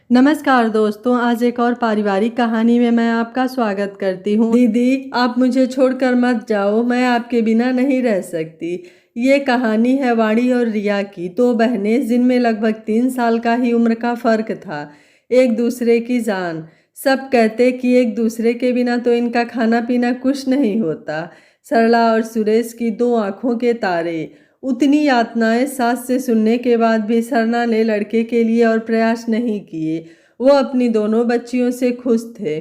नमस्कार दोस्तों, आज एक और पारिवारिक कहानी में मैं आपका स्वागत करती हूँ। दीदी, आप मुझे छोड़कर मत जाओ, मैं आपके बिना नहीं रह सकती। ये कहानी है वाणी और रिया की, दो बहनें जिनमें लगभग 3 साल का ही उम्र का फर्क था। एक दूसरे की जान। सब कहते कि एक दूसरे के बिना तो इनका खाना पीना कुछ नहीं होता। सरला और सुरेश की दो आंखों के तारे। उतनी यातनाएं सास से सुनने के बाद भी सरना ने लड़के के लिए और प्रयास नहीं किए। वो अपनी दोनों बच्चियों से खुश थे।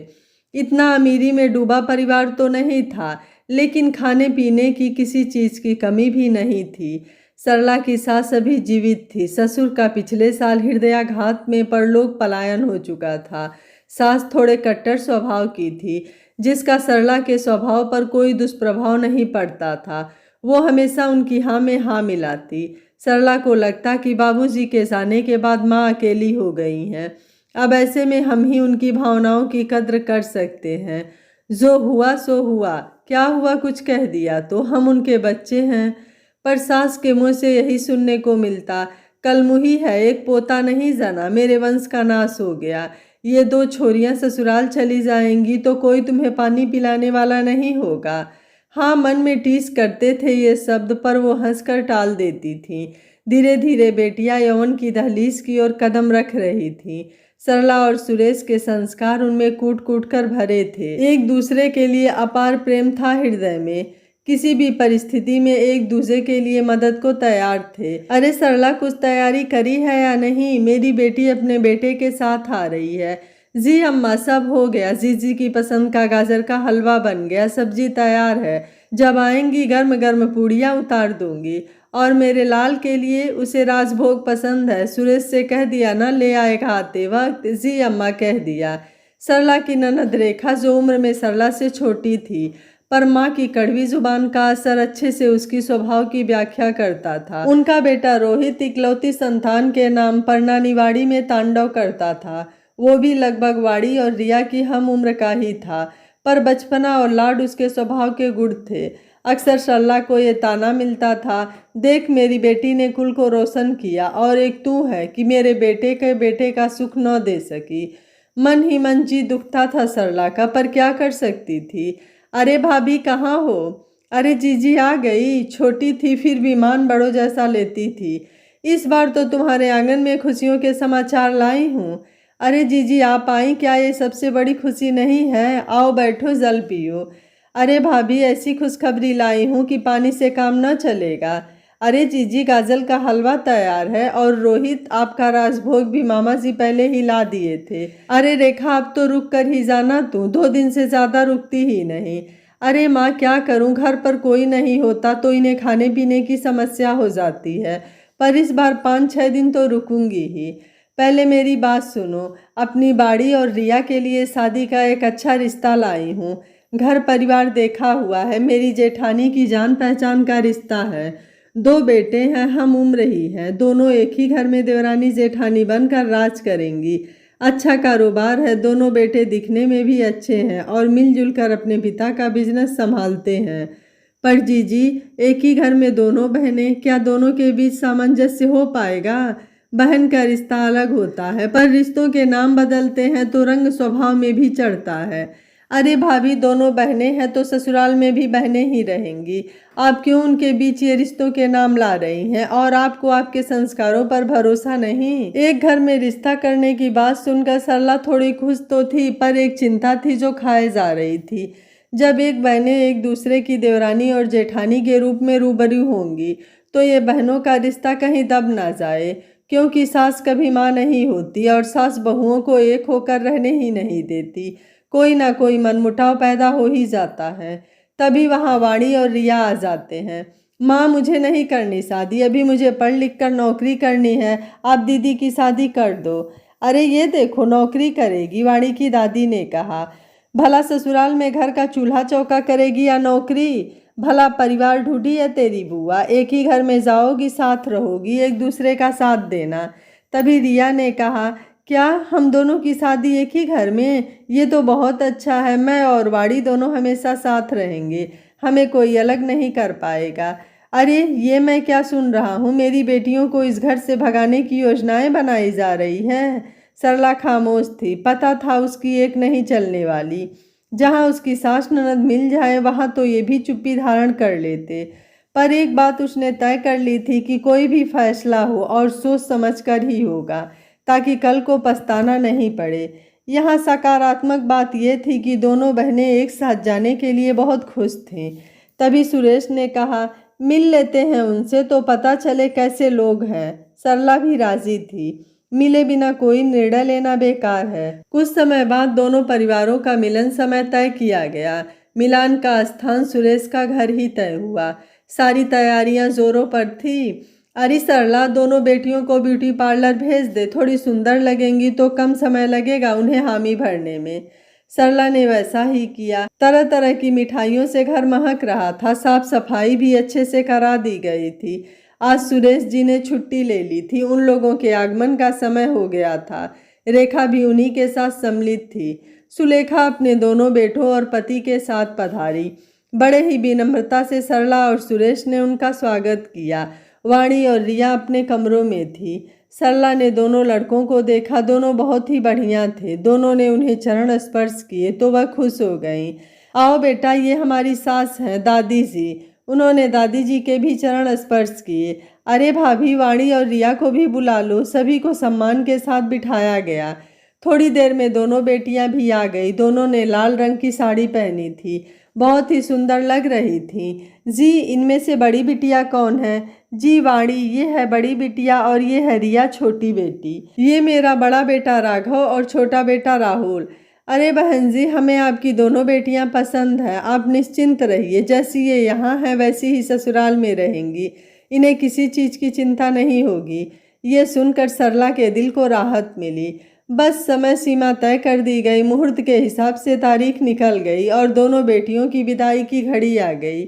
इतना अमीरी में डूबा परिवार तो नहीं था, लेकिन खाने पीने की किसी चीज की कमी भी नहीं थी। सरला की सास अभी जीवित थी। ससुर का पिछले साल हृदयाघात में परलोक पलायन हो चुका था। सास थोड़े कट्टर स्वभाव की थी, जिसका सरला के स्वभाव पर कोई दुष्प्रभाव नहीं पड़ता था। वो हमेशा उनकी हाँ में हाँ मिलाती। सरला को लगता कि बाबूजी के जाने के बाद माँ अकेली हो गई हैं। अब ऐसे में हम ही उनकी भावनाओं की कद्र कर सकते हैं। जो हुआ सो हुआ, क्या हुआ कुछ कह दिया तो हम उनके बच्चे हैं। पर सास के मुंह से यही सुनने को मिलता, कलमुही है, एक पोता नहीं जना, मेरे वंश का नाश हो गया। ये दो छोरियां ससुराल चली जाएंगी तो कोई तुम्हें पानी पिलाने वाला नहीं होगा। हाँ, मन में टीस करते थे ये शब्द, पर वो हंसकर टाल देती थीं। धीरे धीरे बेटियां यौवन की दहलीज की ओर कदम रख रही थीं। सरला और सुरेश के संस्कार उनमें कूट कूट कर भरे थे। एक दूसरे के लिए अपार प्रेम था हृदय में। किसी भी परिस्थिति में एक दूसरे के लिए मदद को तैयार थे। अरे सरला, कुछ तैयारी करी है या नहीं? मेरी बेटी अपने बेटे के साथ आ रही है। जी अम्मा, सब हो गया। जीजी की पसंद का गाजर का हलवा बन गया, सब्जी तैयार है। जब आएंगी गर्म गर्म पूड़ियाँ उतार दूंगी। और मेरे लाल के लिए, उसे राजभोग पसंद है। सुरेश से कह दिया ना ले आएगा आते वक्त? जी अम्मा, कह दिया। सरला की ननद रेखा, जो उम्र में सरला से छोटी थी, पर माँ की कड़वी जुबान का असर अच्छे से उसकी स्वभाव की व्याख्या करता था। उनका बेटा रोहित इकलौती संतान के नाम पर नानीवाड़ी में तांडव करता था। वो भी लगभग वाड़ी और रिया की हम उम्र का ही था, पर बचपना और लाड उसके स्वभाव के गुण थे। अक्सर सरला को ये ताना मिलता था, देख मेरी बेटी ने कुल को रोशन किया और एक तू है कि मेरे बेटे का सुख न दे सकी। मन ही मन जी दुखता था सरला का, पर क्या कर सकती थी। अरे भाभी, कहाँ हो? अरे जीजी आ गई। छोटी थी फिर भी मान बड़ों जैसा लेती थी। इस बार तो तुम्हारे आंगन में खुशियों के समाचार लाई हूँ। अरे जीजी, आप आई क्या? ये सबसे बड़ी खुशी नहीं है? आओ बैठो, जल पियो। अरे भाभी, ऐसी खुशखबरी लाई हूँ कि पानी से काम न चलेगा। अरे जीजी, गाजर का हलवा तैयार है और रोहित, आपका राजभोग भी मामा जी पहले ही ला दिए थे। अरे रेखा, अब तो रुक कर ही जाना तू, 2 दिन से ज्यादा रुकती ही नहीं। अरे माँ, क्या करूँ, घर पर कोई नहीं होता तो इन्हें खाने पीने की समस्या हो जाती है। पर इस बार 5-6 दिन तो रुकूंगी ही। पहले मेरी बात सुनो। अपनी बाड़ी और रिया के लिए शादी का एक अच्छा रिश्ता लाई हूँ। घर परिवार देखा हुआ है, मेरी जेठानी की जान पहचान का रिश्ता है। 2 बेटे हैं, हम उम्र ही हैं, दोनों एक ही घर में देवरानी जेठानी बनकर राज करेंगी। अच्छा कारोबार है, दोनों बेटे दिखने में भी अच्छे हैं और मिलजुल कर अपने पिता का बिजनेस संभालते हैं। पर जीजी, एक ही घर में दोनों बहनें, क्या दोनों के बीच सामंजस्य हो पाएगा? बहन का रिश्ता अलग होता है, पर रिश्तों के नाम बदलते हैं तो रंग स्वभाव में भी चढ़ता है। अरे भाभी, दोनों बहनें हैं तो ससुराल में भी बहनें ही रहेंगी। आप क्यों उनके बीच ये रिश्तों के नाम ला रही हैं? और आपको आपके संस्कारों पर भरोसा नहीं? एक घर में रिश्ता करने की बात सुनकर सरला थोड़ी खुश तो थी, पर एक चिंता थी जो खाए जा रही थी। जब एक बहनें एक दूसरे की देवरानी और जेठानी के रूप में रूबरू होंगी, तो ये बहनों का रिश्ता कहीं दब ना जाए। क्योंकि सास कभी माँ नहीं होती और सास बहुओं को एक होकर रहने ही नहीं देती। कोई ना कोई मनमुटाव पैदा हो ही जाता है। तभी वहाँ वाणी और रिया आ जाते हैं। माँ, मुझे नहीं करनी शादी, अभी मुझे पढ़ लिख कर नौकरी करनी है, आप दीदी की शादी कर दो। अरे ये देखो, नौकरी करेगी, वाणी की दादी ने कहा। भला ससुराल में घर का चूल्हा चौका करेगी या नौकरी? भला परिवार ढूंढी है तेरी बुआ, एक ही घर में जाओगी, साथ रहोगी, एक दूसरे का साथ देना। तभी रिया ने कहा, क्या हम दोनों की शादी एक ही घर में? ये तो बहुत अच्छा है, मैं और वाड़ी दोनों हमेशा साथ रहेंगे, हमें कोई अलग नहीं कर पाएगा। अरे ये मैं क्या सुन रहा हूँ, मेरी बेटियों को इस घर से भगाने की योजनाएं बनाई जा रही हैं। सरला खामोश थी। पता था उसकी एक नहीं चलने वाली। जहाँ उसकी सास ननद मिल जाए वहाँ तो ये भी चुप्पी धारण कर लेते। पर एक बात उसने तय कर ली थी कि कोई भी फैसला हो और सोच समझ कर ही होगा, ताकि कल को पछताना नहीं पड़े। यहाँ सकारात्मक बात यह थी कि दोनों बहनें एक साथ जाने के लिए बहुत खुश थीं। तभी सुरेश ने कहा, मिल लेते हैं उनसे तो पता चले कैसे लोग हैं। सरला भी राजी थी। मिले बिना कोई निर्णय लेना बेकार है। कुछ समय बाद दोनों परिवारों का मिलन समय तय किया गया। मिलान का स्थान सुरेश का घर ही तय हुआ। सारी तैयारियां जोरों पर थी। अरे सरला, दोनों बेटियों को ब्यूटी पार्लर भेज दे, थोड़ी सुंदर लगेंगी तो कम समय लगेगा उन्हें हामी भरने में। सरला ने वैसा ही किया। तरह तरह की मिठाइयों से घर महक रहा था। साफ सफाई भी अच्छे से करा दी गई थी। आज सुरेश जी ने छुट्टी ले ली थी। उन लोगों के आगमन का समय हो गया था। रेखा भी उन्हीं के साथ सम्मिलित थी। सुलेखा अपने दोनों बेटों और पति के साथ पधारी। बड़े ही विनम्रता से सरला और सुरेश ने उनका स्वागत किया। वाणी और रिया अपने कमरों में थी। सरला ने दोनों लड़कों को देखा। दोनों बहुत ही बढ़िया थे। दोनों ने उन्हें चरण स्पर्श किए तो वह खुश हो गईं। आओ बेटा, ये हमारी सास हैं, दादी जी। उन्होंने दादी जी के भी चरण स्पर्श किए। अरे भाभी, वाणी और रिया को भी बुला लो। सभी को सम्मान के साथ बिठाया गया। थोड़ी देर में दोनों बेटियां भी आ गई। दोनों ने लाल रंग की साड़ी पहनी थी। बहुत ही सुंदर लग रही थी। जी, इनमें से बड़ी बिटिया कौन है? जी वाणी, ये है बड़ी बिटिया और ये है रिया, छोटी बेटी। ये मेरा बड़ा बेटा राघव और छोटा बेटा राहुल। अरे बहन जी, हमें आपकी दोनों बेटियां पसंद है। आप निश्चिंत रहिए। जैसी ये यहाँ है वैसी ही ससुराल में रहेंगी। इन्हें किसी चीज़ की चिंता नहीं होगी। ये सुनकर सरला के दिल को राहत मिली। बस समय सीमा तय कर दी गई। मुहूर्त के हिसाब से तारीख निकल गई और दोनों बेटियों की विदाई की घड़ी आ गई।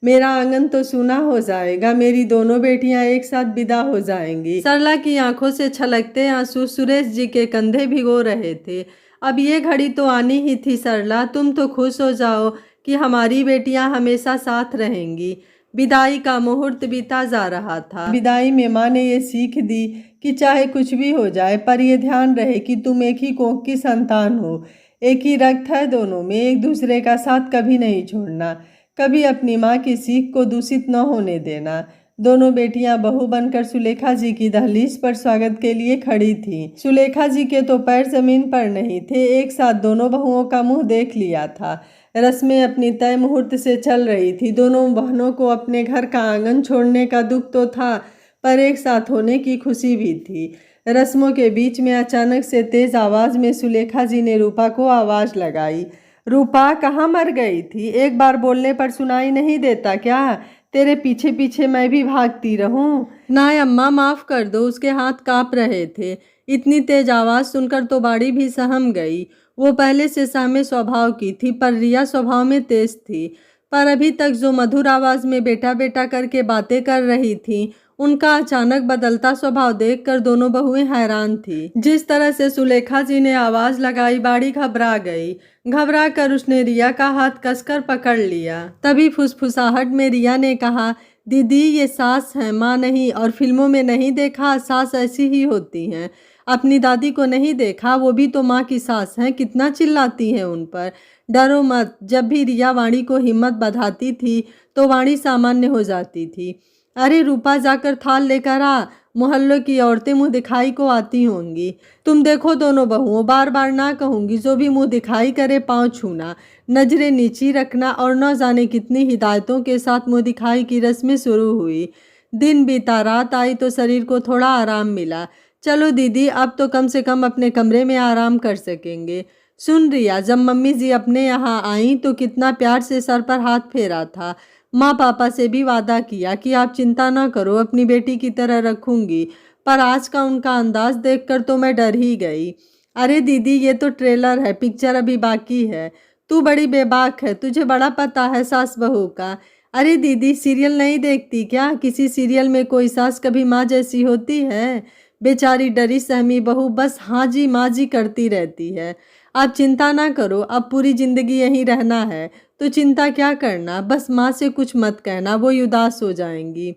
मेरा आंगन तो सूना हो जाएगा। मेरी दोनों बेटियां एक साथ विदा हो जाएंगी। सरला की आंखों से छलकते आंसू सुरेश जी के कंधे भिगो रहे थे। अब ये घड़ी तो आनी ही थी सरला। तुम तो खुश हो जाओ कि हमारी बेटियां हमेशा साथ रहेंगी। विदाई का मुहूर्त बीता जा रहा था। विदाई में माँ ने ये सीख दी कि चाहे कुछ भी हो जाए पर यह ध्यान रहे कि तुम एक ही कोख की संतान हो। एक ही रक्त है दोनों में। एक दूसरे का साथ कभी नहीं छोड़ना। कभी अपनी माँ की सीख को दूषित न होने देना। दोनों बेटियां बहू बनकर सुलेखा जी की दहलीज पर स्वागत के लिए खड़ी थीं। सुलेखा जी के तो पैर जमीन पर नहीं थे। एक साथ दोनों बहुओं का मुंह देख लिया था। रस्में अपनी तय मुहूर्त से चल रही थी। दोनों बहनों को अपने घर का आंगन छोड़ने का दुख तो था, पर एक साथ होने की खुशी भी थी। रस्मों के बीच में अचानक से तेज आवाज में सुलेखा जी ने रूपा को आवाज लगाई। रूपा, कहाँ मर गई थी? एक बार बोलने पर सुनाई नहीं देता क्या? तेरे पीछे पीछे मैं भी भागती रहूं? ना अम्मा, माफ कर दो। उसके हाथ कांप रहे थे। इतनी तेज आवाज सुनकर तो बाड़ी भी सहम गई। वो पहले से सहमे स्वभाव की थी, पर रिया स्वभाव में तेज थी। पर अभी तक जो मधुर आवाज में बेटा बेटा करके बातें कर रही थी, उनका अचानक बदलता स्वभाव देखकर दोनों बहुएं हैरान थी। जिस तरह से सुलेखा जी ने आवाज लगाई, बाड़ी घबरा गई। घबरा कर उसने रिया का हाथ कसकर पकड़ लिया। तभी फुसफुसाहट में रिया ने कहा, दीदी ये सास है, माँ नहीं। और फिल्मों में नहीं देखा, सास ऐसी ही होती हैं। अपनी दादी को नहीं देखा, वो भी तो माँ की सास हैं। कितना चिल्लाती हैं उन पर। डरो मत। जब भी रिया वाणी को हिम्मत बंधाती थी तो वाणी सामान्य हो जाती थी। अरे रूपा, जाकर थाल लेकर आ। मोहल्लों की औरतें मुंह दिखाई को आती होंगी। तुम देखो दोनों बहुओं, बार बार ना कहूंगी। जो भी मुंह दिखाई करे पांव छूना, नजरें नीची रखना और न जाने कितनी हिदायतों के साथ मुंह दिखाई की रस्में शुरू हुई। दिन बीता, रात आई तो शरीर को थोड़ा आराम मिला। चलो दीदी, अब तो कम से कम अपने कमरे में आराम कर सकेंगे। सुन रिया, जब मम्मी जी अपने यहाँ आई तो कितना प्यार से सर पर हाथ फेरा था। माँ पापा से भी वादा किया कि आप चिंता ना करो, अपनी बेटी की तरह रखूंगी। पर आज का उनका अंदाज देखकर तो मैं डर ही गई। अरे दीदी, ये तो ट्रेलर है, पिक्चर अभी बाकी है। तू बड़ी बेबाक है, तुझे बड़ा पता है सास बहू का। अरे दीदी, सीरियल नहीं देखती क्या? किसी सीरियल में कोई सास कभी माँ जैसी होती है? बेचारी डरी सहमी बहू बस हाँ जी माँ जी करती रहती है। आप चिंता ना करो, अब पूरी जिंदगी यहीं रहना है तो चिंता क्या करना। बस माँ से कुछ मत कहना, वो उदास हो जाएंगी।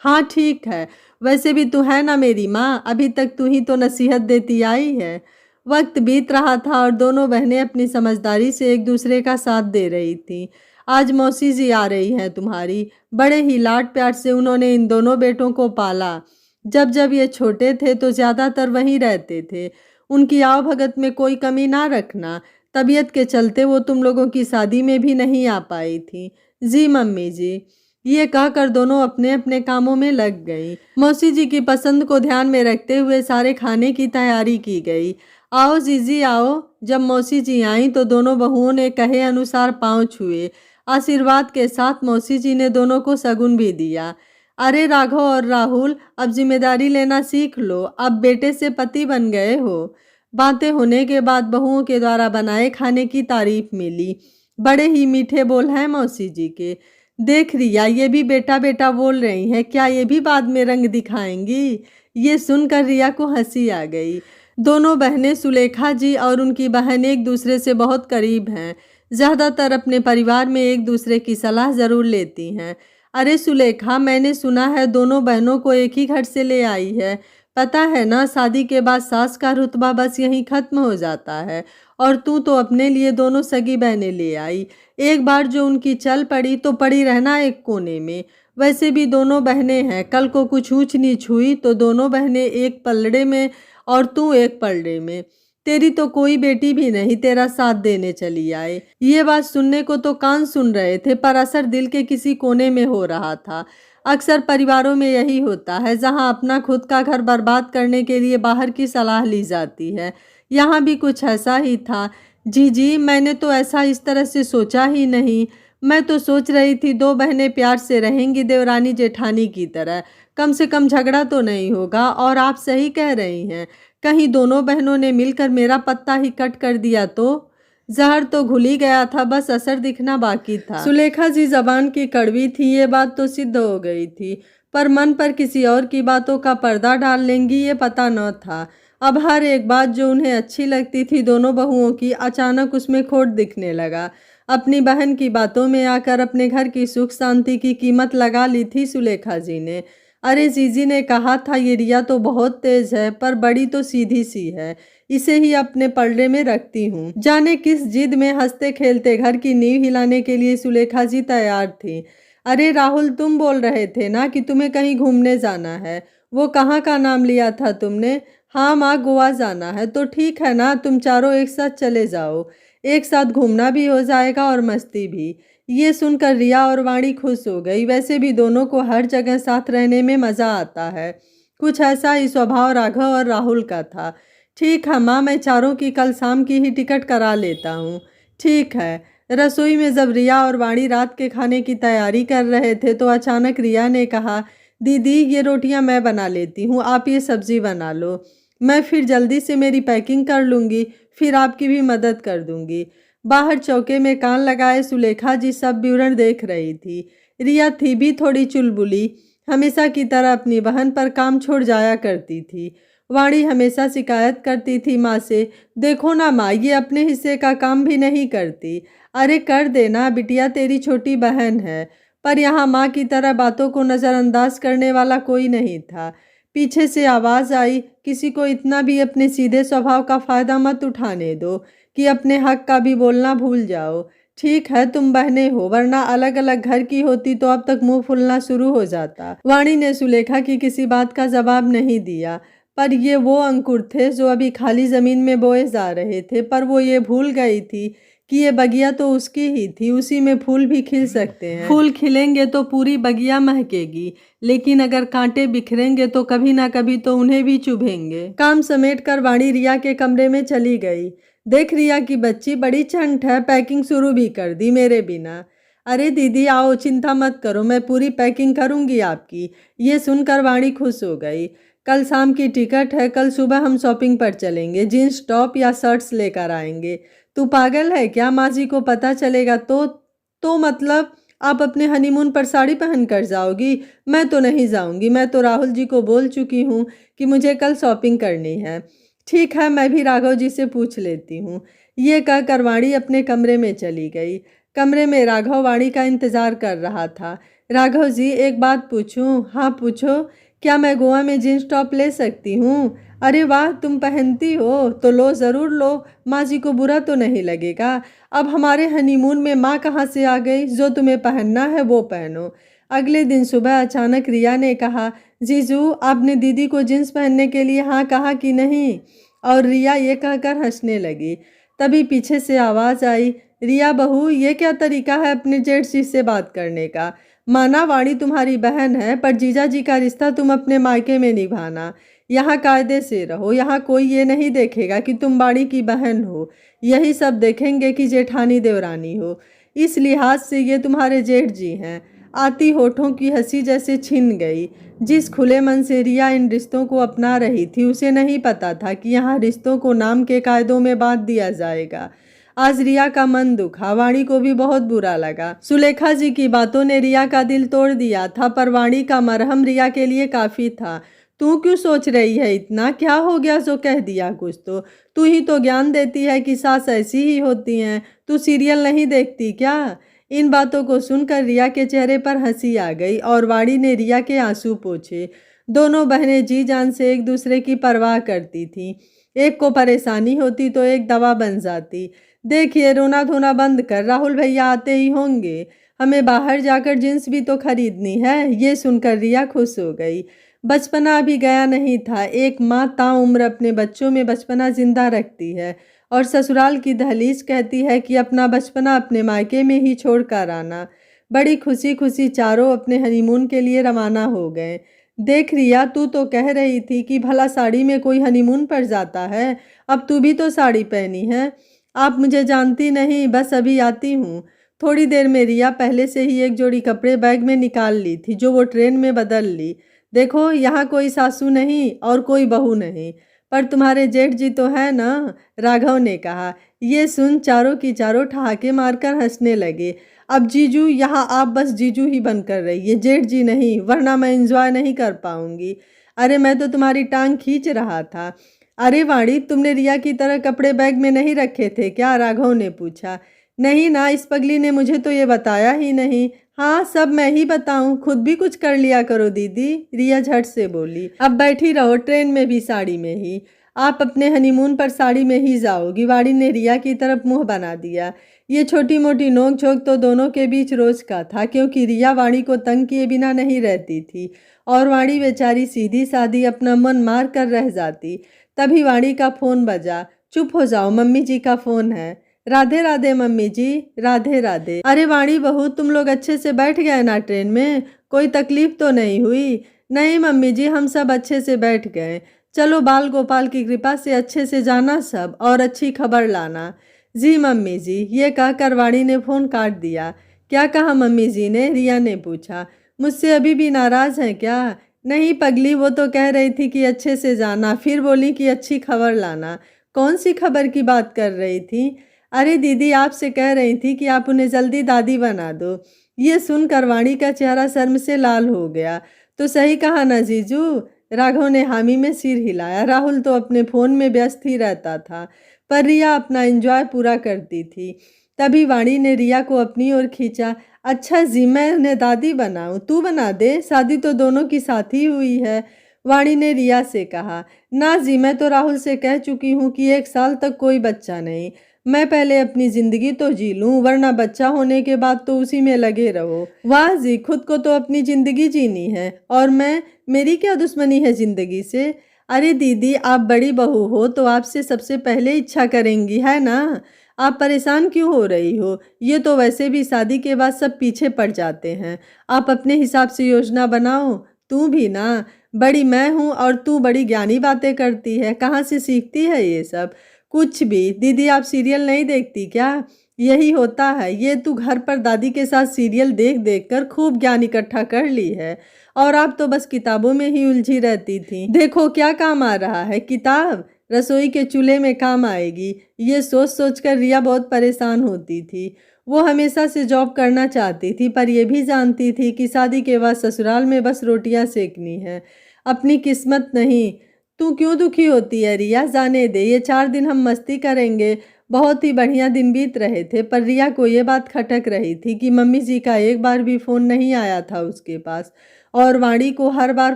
हाँ ठीक है, वैसे भी तू है ना मेरी माँ। अभी तक तू ही तो नसीहत देती आई है। वक्त बीत रहा था और दोनों बहनें अपनी समझदारी से एक दूसरे का साथ दे रही थीं। आज मौसी जी आ रही हैं तुम्हारी। बड़े ही लाड प्यार से उन्होंने इन दोनों बेटों को पाला। जब जब ये छोटे थे तो ज़्यादातर वहीं रहते थे। उनकी आव भगत में कोई कमी ना रखना। तबीयत के चलते वो तुम लोगों की शादी में भी नहीं आ पाई थी। जी मम्मी जी। ये कहकर दोनों अपने अपने कामों में लग गई। मौसी जी की पसंद को ध्यान में रखते हुए सारे खाने की तैयारी की गई। आओ जीजी आओ। जब मौसी जी आईं तो दोनों बहुओं ने कहे अनुसार पांव छुए। आशीर्वाद के साथ मौसी जी ने दोनों को शगुन भी दिया। अरे राघव और राहुल, अब जिम्मेदारी लेना सीख लो। अब बेटे से पति बन गए हो। बातें होने के बाद बहुओं के द्वारा बनाए खाने की तारीफ मिली। बड़े ही मीठे बोल हैं मौसी जी के। देख रिया, ये भी बेटा बेटा बोल रही हैं, क्या ये भी बाद में रंग दिखाएंगी? ये सुनकर रिया को हंसी आ गई। दोनों बहनें सुलेखा जी और उनकी बहन एक दूसरे से बहुत करीब हैं। ज़्यादातर अपने परिवार में एक दूसरे की सलाह ज़रूर लेती हैं। अरे सुलेखा, मैंने सुना है दोनों बहनों को एक ही घर से ले आई है। पता है ना, शादी के बाद सास का रुतबा बस यहीं ख़त्म हो जाता है। और तू तो अपने लिए दोनों सगी बहनें ले आई। एक बार जो उनकी चल पड़ी तो पड़ी रहना एक कोने में। वैसे भी दोनों बहनें हैं, कल को कुछ ऊंच नीच हुई तो दोनों बहनें एक पलड़े में और तू एक पलड़े में। तेरी तो कोई बेटी भी नहीं तेरा साथ देने चली आए। ये बात सुनने को तो कान सुन रहे थे, पर असर दिल के किसी कोने में हो रहा था। अक्सर परिवारों में यही होता है, जहां अपना खुद का घर बर्बाद करने के लिए बाहर की सलाह ली जाती है। यहाँ भी कुछ ऐसा ही था। जी, मैंने तो ऐसा इस तरह से सोचा ही नहीं। मैं तो सोच रही थी दो बहनें प्यार से रहेंगी देवरानी जेठानी की तरह। कम से कम झगड़ा तो नहीं होगा। और आप सही कह रही हैं, कहीं दोनों बहनों ने मिलकर मेरा पत्ता ही कट कर दिया तो? जहर तो घुल ही गया था, बस असर दिखना बाकी था। सुलेखा जी जबान की कड़वी थी, ये बात तो सिद्ध हो गई थी, पर मन पर किसी और की बातों का पर्दा डाल लेंगी ये पता न था। अब हर एक बात जो उन्हें अच्छी लगती थी दोनों बहुओं की, अचानक उसमें खोट दिखने लगा। अपनी बहन की बातों में आकर अपने घर की सुख शांति की कीमत लगा ली थी सुलेखा जी ने। अरे जीजी ने कहा था ये रिया तो बहुत तेज है, पर बड़ी तो सीधी सी है। इसे ही अपने पलड़े में रखती हूँ। जाने किस जिद में हंसते खेलते घर की नींव हिलाने के लिए सुलेखा जी तैयार थी। अरे राहुल, तुम बोल रहे थे ना कि तुम्हें कहीं घूमने जाना है। वो कहाँ का नाम लिया था तुमने? हाँ माँ, गोवा जाना है। तो ठीक है ना, तुम चारों एक साथ चले जाओ। एक साथ घूमना भी हो जाएगा और मस्ती भी। ये सुनकर रिया और वाणी खुश हो गई। वैसे भी दोनों को हर जगह साथ रहने में मज़ा आता है। कुछ ऐसा ही स्वभाव राघव और राहुल का था। ठीक है माँ, मैं चारों की कल शाम की ही टिकट करा लेता हूँ। ठीक है। रसोई में जब रिया और वाणी रात के खाने की तैयारी कर रहे थे तो अचानक रिया ने कहा, दीदी ये रोटियां मैं बना लेती हूँ, आप ये सब्जी बना लो। मैं फिर जल्दी से मेरी पैकिंग कर लूँगी, फिर आपकी भी मदद कर दूँगी। बाहर चौके में कान लगाए सुलेखा जी सब विवरण देख रही थी। रिया थी भी थोड़ी चुलबुली, हमेशा की तरह अपनी बहन पर काम छोड़ जाया करती थी। वाणी हमेशा शिकायत करती थी माँ से, देखो ना माँ, ये अपने हिस्से का काम भी नहीं करती। अरे कर देना बिटिया, तेरी छोटी बहन है। पर यहाँ माँ की तरह बातों को नज़रअंदाज करने वाला कोई नहीं था। पीछे से आवाज़ आई, किसी को इतना भी अपने सीधे स्वभाव का फ़ायदा मत उठाने दो कि अपने हक का भी बोलना भूल जाओ। ठीक है तुम बहनें हो, वरना अलग अलग घर की होती तो अब तक मुंह फुलना शुरू हो जाता। वाणी ने सुलेखा की किसी बात का जवाब नहीं दिया, पर ये वो अंकुर थे जो अभी खाली ज़मीन में बोए जा रहे थे। पर वो ये भूल गई थी कि ये बगिया तो उसकी ही थी, उसी में फूल भी खिल सकते हैं। फूल खिलेंगे तो पूरी बगिया महकेगी, लेकिन अगर कांटे बिखरेंगे तो कभी ना कभी तो उन्हें भी चुभेंगे। काम समेट कर वाणी रिया के कमरे में चली गई। देख रिया की बच्ची बड़ी चंट है, पैकिंग शुरू भी कर दी मेरे बिना। अरे दीदी आओ, चिंता मत करो, मैं पूरी पैकिंग करूंगी आपकी। ये सुनकर वाणी खुश हो गई। कल शाम की टिकट है, कल सुबह हम शॉपिंग पर चलेंगे, जीन्स टॉप या शर्ट्स लेकर आएंगे। तू पागल है क्या? माँ जी को पता चलेगा तो मतलब आप अपने हनीमून पर साड़ी पहन कर जाओगी? मैं तो नहीं जाऊंगी, मैं तो राहुल जी को बोल चुकी हूँ कि मुझे कल शॉपिंग करनी है। ठीक है, मैं भी राघव जी से पूछ लेती हूँ। ये कहकर वाणी अपने कमरे में चली गई। कमरे में राघव वाणी का इंतजार कर रहा था। राघव जी एक बात पूछूं? हाँ पूछो। क्या मैं गोवा में जीन्स टॉप ले सकती हूँ? अरे वाह, तुम पहनती हो तो लो, ज़रूर लो, माँ जी को बुरा तो नहीं लगेगा। अब हमारे हनीमून में माँ कहाँ से आ गई? जो तुम्हें पहनना है वो पहनो। अगले दिन सुबह अचानक रिया ने कहा, जीजू आपने दीदी को जींस पहनने के लिए हाँ कहा कि नहीं? और रिया ये कहकर हंसने लगी। तभी पीछे से आवाज़ आई, रिया बहू, ये क्या तरीका है अपने जेठ जी से बात करने का? माना वाणी तुम्हारी बहन है, पर जीजा जी का रिश्ता तुम अपने मायके में निभाना। यहाँ कायदे से रहो, यहाँ कोई ये नहीं देखेगा कि तुम बाड़ी की बहन हो, यही सब देखेंगे कि जेठानी देवरानी हो। इस लिहाज से ये तुम्हारे जेठ जी हैं। आती होठों की हंसी जैसे छिन गई। जिस खुले मन से रिया इन रिश्तों को अपना रही थी, उसे नहीं पता था कि यहाँ रिश्तों को नाम के कायदों में बांध दिया जाएगा। आज रिया का मन दुखा, वाणी को भी बहुत बुरा लगा। सुलेखा जी की बातों ने रिया का दिल तोड़ दिया था, पर वाणी का मरहम रिया के लिए काफी था। तू क्यों सोच रही है इतना? क्या हो गया सो कह दिया कुछ तो। तू ही तो ज्ञान देती है कि सास ऐसी ही होती हैं। तू सीरियल नहीं देखती क्या? इन बातों को सुनकर रिया के चेहरे पर हंसी आ गई और वाणी ने रिया के आंसू पोंछे। दोनों बहनें जी जान से एक दूसरे की परवाह करती थीं। एक को परेशानी होती तो एक दवा बन जाती। देखिए, रोना धोना बंद कर, राहुल भैया आते ही होंगे। हमें बाहर जाकर जींस भी तो खरीदनी है। ये सुनकर रिया खुश हो गई। बचपना अभी गया नहीं था। एक माँ ताउम्र अपने बच्चों में बचपना जिंदा रखती है और ससुराल की दहलीज कहती है कि अपना बचपना अपने मायके में ही छोड़ कर आना। बड़ी खुशी खुशी चारों अपने हनीमून के लिए रवाना हो गए। देख रिया, तू तो कह रही थी कि भला साड़ी में कोई हनीमून पर जाता है। अब तू भी तो साड़ी पहनी है। आप मुझे जानती नहीं, बस अभी आती हूँ। थोड़ी देर में रिया पहले से ही एक जोड़ी कपड़े बैग में निकाल ली थी, जो वो ट्रेन में बदल ली। देखो, यहाँ कोई सासू नहीं और कोई बहू नहीं, पर तुम्हारे जेठ जी तो है ना, राघव ने कहा। ये सुन चारों की चारों ठहाके मारकर हंसने लगे। अब जीजू, यहाँ आप बस जीजू ही बनकर रहिए, जेठ जी नहीं, वरना मैं एंजॉय नहीं कर पाऊंगी। अरे मैं तो तुम्हारी टांग खींच रहा था। अरे वाणी, तुमने रिया की तरह कपड़े बैग में नहीं रखे थे क्या? राघव ने पूछा। नहीं ना, इस पगली ने मुझे तो ये बताया ही नहीं। हाँ, सब मैं ही बताऊं, खुद भी कुछ कर लिया करो दीदी, रिया झट से बोली। अब बैठी रहो ट्रेन में भी साड़ी में ही। आप अपने हनीमून पर साड़ी में ही जाओगी। वाणी ने रिया की तरफ मुंह बना दिया। ये छोटी मोटी नोक झोंक तो दोनों के बीच रोज का था, क्योंकि रिया वाणी को तंग किए बिना नहीं रहती थी और वाणी बेचारी सीधी सादी अपना मन मार कर रह जाती। तभी वाणी का फोन बजा। चुप हो जाओ, मम्मी जी का फोन है। राधे राधे मम्मी जी। राधे राधे। अरे वाणी बहू, तुम लोग अच्छे से बैठ गए ना ट्रेन में? कोई तकलीफ तो नहीं हुई? नहीं मम्मी जी, हम सब अच्छे से बैठ गए। चलो, बाल गोपाल की कृपा से अच्छे से जाना सब, और अच्छी खबर लाना। जी मम्मी जी। ये कहकर वाणी ने फोन काट दिया। क्या कहा मम्मी जी ने? रिया ने पूछा। मुझसे अभी भी नाराज हैं क्या? नहीं पगली, वो तो कह रही थी कि अच्छे से जाना, फिर बोली कि अच्छी खबर लाना। कौन सी खबर की बात कर रही थी? अरे दीदी, आपसे कह रही थी कि आप उन्हें जल्दी दादी बना दो। ये सुनकर वाणी का चेहरा शर्म से लाल हो गया। तो सही कहा ना जीजू? राघव ने हामी में सिर हिलाया। राहुल तो अपने फोन में व्यस्त ही रहता था, पर रिया अपना एंजॉय पूरा करती थी। तभी वाणी ने रिया को अपनी ओर खींचा। अच्छा जी, मैं उन्हें दादी बनाऊं? तू बना दे, शादी तो दोनों की साथ ही हुई है। वाणी ने रिया से कहा। ना जी, मैं तो राहुल से कह चुकी हूँ कि 1 साल तक कोई बच्चा नहीं। मैं पहले अपनी जिंदगी तो जी लूं, वरना बच्चा होने के बाद तो उसी में लगे रहो। वाह जी, खुद को तो अपनी जिंदगी जीनी है, और मेरी क्या दुश्मनी है जिंदगी से? अरे दीदी, आप बड़ी बहू हो तो आपसे सबसे पहले इच्छा करेंगी, है ना? आप परेशान क्यों हो रही हो? ये तो वैसे भी शादी के बाद सब पीछे पड़ जाते हैं। आप अपने हिसाब से योजना बनाओ। तू भी ना, बड़ी मैं हूँ और तू बड़ी ज्ञानी बातें करती है। कहाँ से सीखती है ये सब? कुछ भी। दीदी, आप सीरियल नहीं देखती क्या? यही होता है। ये तू घर पर दादी के साथ सीरियल देख देख कर खूब ज्ञान इकट्ठा कर ली है, और आप तो बस किताबों में ही उलझी रहती थी। देखो क्या काम आ रहा है किताब, रसोई के चूल्हे में काम आएगी। ये सोच सोच कर रिया बहुत परेशान होती थी। वो हमेशा से जॉब करना चाहती थी, पर यह भी जानती थी कि शादी के बाद ससुराल में बस रोटियां सेकनी है, अपनी किस्मत नहीं। तू क्यों दुखी होती है रिया? जाने दे, ये 4 दिन हम मस्ती करेंगे। बहुत ही बढ़िया दिन बीत रहे थे, पर रिया को ये बात खटक रही थी कि मम्मी जी का एक बार भी फ़ोन नहीं आया था उसके पास, और वाणी को हर बार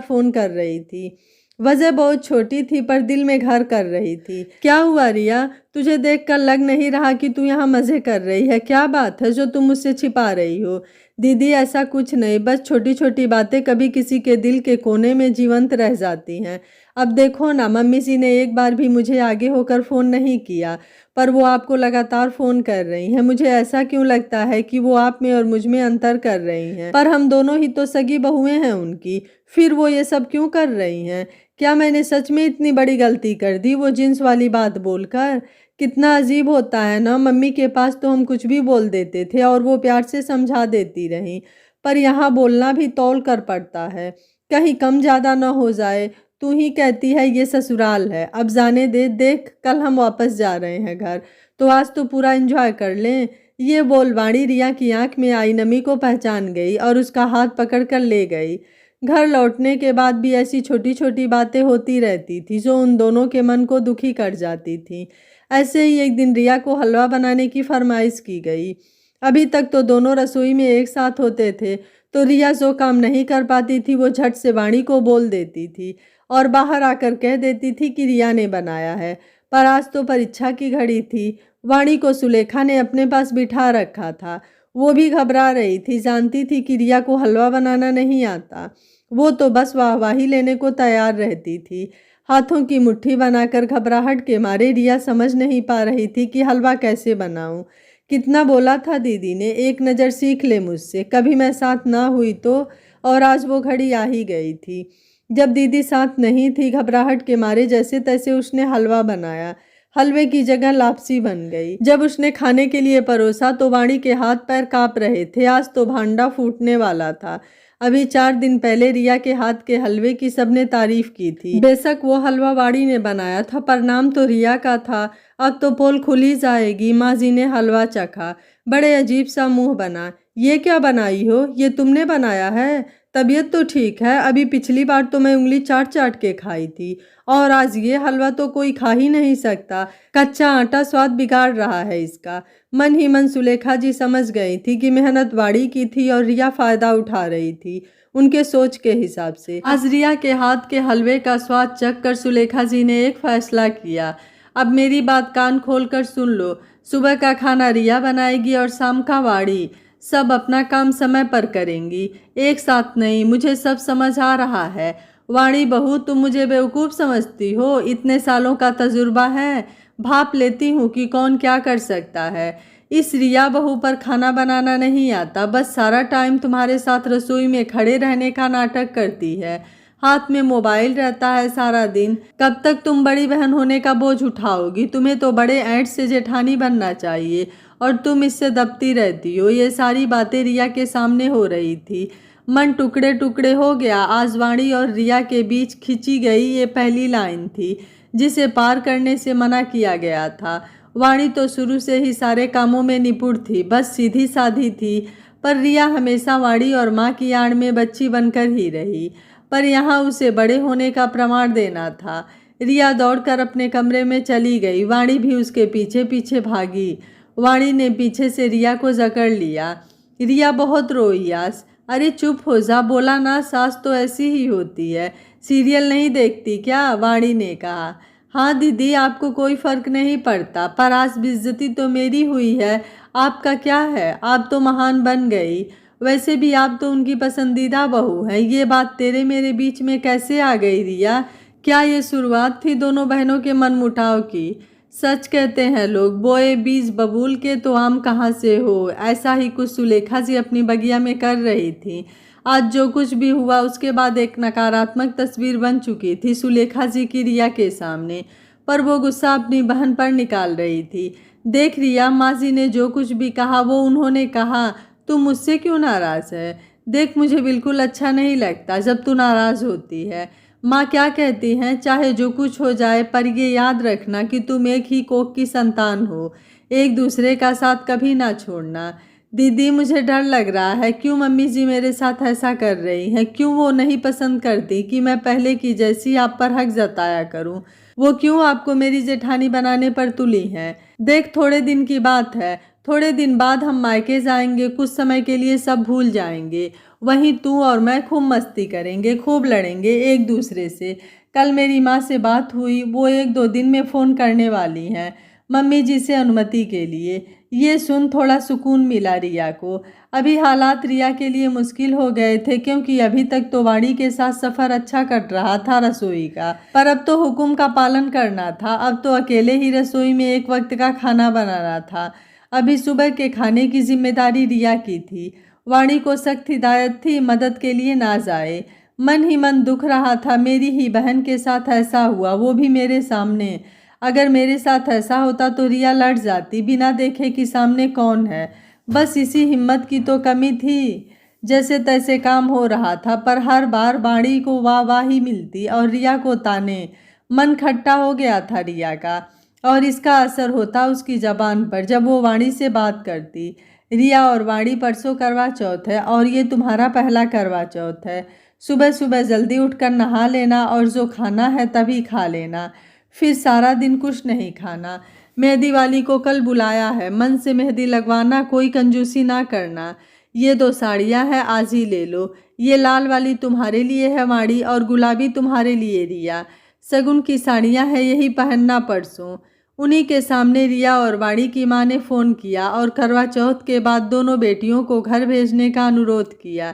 फ़ोन कर रही थी। वजह बहुत छोटी थी पर दिल में घर कर रही थी। क्या हुआ रिया, तुझे देखकर लग नहीं रहा कि तू यहाँ मज़े कर रही है? क्या बात है जो तुम मुझसे छिपा रही हो? दीदी ऐसा कुछ नहीं, बस छोटी छोटी बातें कभी किसी के दिल के कोने में जीवंत रह जाती हैं। अब देखो ना, मम्मी जी ने एक बार भी मुझे आगे होकर फ़ोन नहीं किया, पर वो आपको लगातार फ़ोन कर रही हैं। मुझे ऐसा क्यों लगता है कि वो आप में और मुझ में अंतर कर रही हैं? पर हम दोनों ही तो सगी बहुएं हैं उनकी, फिर वो ये सब क्यों कर रही हैं? क्या मैंने सच में इतनी बड़ी गलती कर दी वो जींस वाली बात बोलकर? कितना अजीब होता है ना, मम्मी के पास तो हम कुछ भी बोल देते थे और वो प्यार से समझा देती रहीं, पर यहाँ बोलना भी तौल कर पड़ता है, कहीं कम ज़्यादा ना हो जाए। तू ही कहती है ये ससुराल है, अब जाने दे। देख कल हम वापस जा रहे हैं घर, तो आज तो पूरा एंजॉय कर लें। ये बोल वाणी रिया की आंख में आई नमी को पहचान गई और उसका हाथ पकड़ कर ले गई। घर लौटने के बाद भी ऐसी छोटी छोटी बातें होती रहती थी जो उन दोनों के मन को दुखी कर जाती थी। ऐसे ही एक दिन रिया को हलवा बनाने की फरमाइश की गई। अभी तक तो दोनों रसोई में एक साथ होते थे, तो रिया जो काम नहीं कर पाती थी वो झट से वाणी को बोल देती थी और बाहर आकर कह देती थी कि रिया ने बनाया है। पर आज तो परीक्षा की घड़ी थी। वाणी को सुलेखा ने अपने पास बिठा रखा था। वो भी घबरा रही थी, जानती थी कि रिया को हलवा बनाना नहीं आता। वो तो बस वाहवाही लेने को तैयार रहती थी। हाथों की मुट्ठी बनाकर घबराहट के मारे रिया समझ नहीं पा रही थी कि हलवा कैसे बनाऊं। कितना बोला था दीदी ने, एक नज़र सीख ले मुझसे, कभी मैं साथ ना हुई तो। और आज वो घड़ी आ ही गई थी जब दीदी साथ नहीं थी। घबराहट के मारे जैसे तैसे उसने हलवा बनाया। हलवे की जगह लापसी बन गई। जब उसने खाने के लिए परोसा तो वाणी के हाथ पैर कांप रहे थे। आज तो भांडा फूटने वाला था। अभी 4 दिन पहले रिया के हाथ के हलवे की सबने तारीफ की थी। बेशक वो हलवा वाणी ने बनाया था पर नाम तो रिया का था। अब तो पोल खुल ही जाएगी। माँ जी ने हलवा चखा, बड़े अजीब सा मुंह बना। ये क्या बनाई हो? ये तुमने बनाया है? तबीयत तो ठीक है? अभी पिछली बार तो मैं उंगली चाट चाट के खाई थी, और आज ये हलवा तो कोई खा ही नहीं सकता। कच्चा आटा स्वाद बिगाड़ रहा है इसका। मन ही मन सुलेखा जी समझ गई थी कि मेहनत वाड़ी की थी और रिया फायदा उठा रही थी उनके सोच के हिसाब से। आज रिया के हाथ के हलवे का स्वाद चख कर सुलेखा जी ने एक फैसला किया। अब मेरी बात कान खोल कर सुन लो। सुबह का खाना रिया बनाएगी और शाम का वाड़ी। सब अपना काम समय पर करेंगी, एक साथ नहीं। मुझे सब समझ आ रहा है। वाणी बहू, तुम मुझे बेवकूफ़ समझती हो? इतने सालों का तजुर्बा है। भाप लेती हूँ कि कौन क्या कर सकता है। इस रिया बहू पर खाना बनाना नहीं आता, बस सारा टाइम तुम्हारे साथ रसोई में खड़े रहने का नाटक करती है। हाथ में मोबाइल रहता है सारा दिन। कब तक तुम बड़ी बहन होने का बोझ उठाओगी? तुम्हें तो बड़े ऐंठ से जेठानी बनना चाहिए और तुम इससे दबती रहती हो। ये सारी बातें रिया के सामने हो रही थी। मन टुकड़े टुकड़े हो गया। आज वाणी और रिया के बीच खिंची गई ये पहली लाइन थी जिसे पार करने से मना किया गया था। वाणी तो शुरू से ही सारे कामों में निपुण थी, बस सीधी साधी थी। पर रिया हमेशा वाणी और माँ की आड़ में बच्ची बनकर ही रही। पर यहाँ उसे बड़े होने का प्रमाण देना था। रिया दौड़कर अपने कमरे में चली गई। वाणी भी उसके पीछे पीछे भागी। वाणी ने पीछे से रिया को जकड़ लिया। रिया बहुत रोई। आज अरे चुप हो जा, बोला ना, सास तो ऐसी ही होती है। सीरियल नहीं देखती क्या? वाणी ने कहा। हाँ दीदी, आपको कोई फर्क नहीं पड़ता, पर आज बेइज्जती तो मेरी हुई है। आपका क्या है? आप तो महान बन गई। वैसे भी आप तो उनकी पसंदीदा बहू हैं। ये बात तेरे मेरे बीच में कैसे आ गई रिया? क्या ये शुरुआत थी दोनों बहनों के मनमुटाव की? सच कहते हैं लोग, बोए बीज बबूल के तो आम कहाँ से हो। ऐसा ही कुछ सुलेखा जी अपनी बगिया में कर रही थी। आज जो कुछ भी हुआ उसके बाद एक नकारात्मक तस्वीर बन चुकी थी सुलेखा जी की रिया के सामने, पर वो गुस्सा अपनी बहन पर निकाल रही थी। देख रिया, माँ जी ने जो कुछ भी कहा वो उन्होंने कहा। तू मुझसे क्यों नाराज़ है? देख, मुझे बिल्कुल अच्छा नहीं लगता जब तू नाराज़ होती है। माँ क्या कहती हैं, चाहे जो कुछ हो जाए, पर ये याद रखना कि तुम एक ही कोख की संतान हो। एक दूसरे का साथ कभी ना छोड़ना। दीदी, मुझे डर लग रहा है। क्यों मम्मी जी मेरे साथ ऐसा कर रही हैं? क्यों वो नहीं पसंद करती कि मैं पहले की जैसी आप पर हक जताया करूं? वो क्यों आपको मेरी जेठानी बनाने पर तुली हैं? देख, थोड़े दिन की बात है। थोड़े दिन बाद हम मायके जाएंगे। कुछ समय के लिए सब भूल जाएंगे। वहीं तू और मैं खूब मस्ती करेंगे, खूब लड़ेंगे एक दूसरे से। कल मेरी माँ से बात हुई, वो 1-2 दिन में फ़ोन करने वाली हैं मम्मी जी से अनुमति के लिए। ये सुन थोड़ा सुकून मिला रिया को। अभी हालात रिया के लिए मुश्किल हो गए थे, क्योंकि अभी तक तो वाणी के साथ सफ़र अच्छा कट रहा था रसोई का, पर अब तो हुक्म का पालन करना था। अब तो अकेले ही रसोई में एक वक्त का खाना बनाना था। अभी सुबह के खाने की जिम्मेदारी रिया की थी। वाणी को सख्त हिदायत थी मदद के लिए ना जाए। मन ही मन दुख रहा था, मेरी ही बहन के साथ ऐसा हुआ, वो भी मेरे सामने। अगर मेरे साथ ऐसा होता तो रिया लड़ जाती, बिना देखे कि सामने कौन है। बस इसी हिम्मत की तो कमी थी। जैसे तैसे काम हो रहा था, पर हर बार वाणी को वाह ही मिलती और रिया को ताने। मन खट्टा हो गया था रिया का, और इसका असर होता उसकी जबान पर जब वो वाणी से बात करती। रिया और वाणी, परसों करवा चौथ है और ये तुम्हारा पहला करवा चौथ है। सुबह सुबह जल्दी उठकर नहा लेना और जो खाना है तभी खा लेना, फिर सारा दिन कुछ नहीं खाना। मेहंदी वाली को कल बुलाया है, मन से मेहंदी लगवाना, कोई कंजूसी ना करना। ये 2 साड़ियाँ हैं, आज ही ले लो। ये लाल वाली तुम्हारे लिए है वाणी और गुलाबी तुम्हारे लिए रिया। शगुन की साड़ियाँ हैं, यही पहनना परसों। उन्हीं के सामने रिया और वाणी की माँ ने फ़ोन किया और करवा चौथ के बाद दोनों बेटियों को घर भेजने का अनुरोध किया।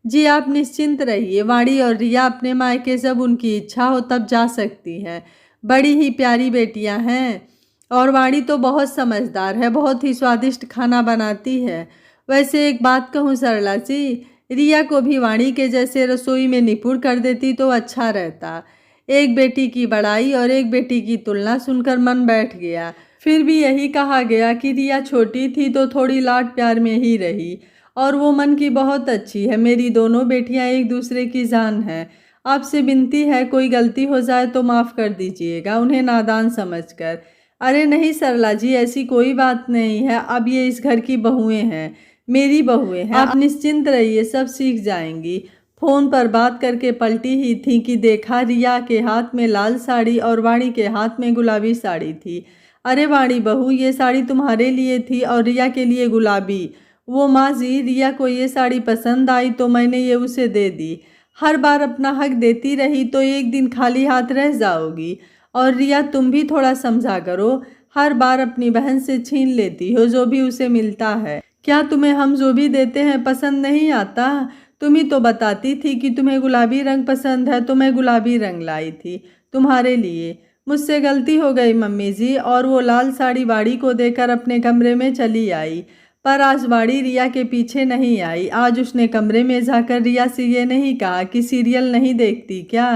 जी आप निश्चिंत रहिए, वाणी और रिया अपने मायके जब उनकी इच्छा हो तब जा सकती हैं। बड़ी ही प्यारी बेटियां हैं, और वाणी तो बहुत समझदार है, बहुत ही स्वादिष्ट खाना बनाती है। वैसे एक बात कहूँ सरला जी, रिया को भी वाणी के जैसे रसोई में निपुण कर देती तो अच्छा रहता। एक बेटी की बड़ाई और एक बेटी की तुलना सुनकर मन बैठ गया। फिर भी यही कहा गया कि रिया छोटी थी तो थोड़ी लाड प्यार में ही रही, और वो मन की बहुत अच्छी है। मेरी दोनों बेटियां एक दूसरे की जान हैं। आपसे विनती है, कोई गलती हो जाए तो माफ़ कर दीजिएगा उन्हें नादान समझकर। अरे नहीं सरला जी, ऐसी कोई बात नहीं है। अब ये इस घर की बहुएं हैं, मेरी बहुएं हैं। आप निश्चिंत रहिए, सब सीख जाएंगी। फ़ोन पर बात करके पलटी ही थी कि देखा रिया के हाथ में लाल साड़ी और वाणी के हाथ में गुलाबी साड़ी थी। अरे वाणी बहू, ये साड़ी तुम्हारे लिए थी और रिया के लिए गुलाबी। वो माँ जी, रिया को ये साड़ी पसंद आई तो मैंने ये उसे दे दी। हर बार अपना हक देती रही तो एक दिन खाली हाथ रह जाओगी। और रिया, तुम भी थोड़ा समझा करो, हर बार अपनी बहन से छीन लेती हो जो भी उसे मिलता है। क्या तुम्हें हम जो भी देते हैं पसंद नहीं आता? तुम ही तो बताती थी कि तुम्हें गुलाबी रंग पसंद है, तो मैं गुलाबी रंग लाई थी तुम्हारे लिए। मुझसे गलती हो गई मम्मी जी। और वो लाल साड़ी वाड़ी को देकर अपने कमरे में चली आई। पर आज वाड़ी रिया के पीछे नहीं आई। आज उसने कमरे में जाकर रिया से ये नहीं कहा कि सीरियल नहीं देखती क्या।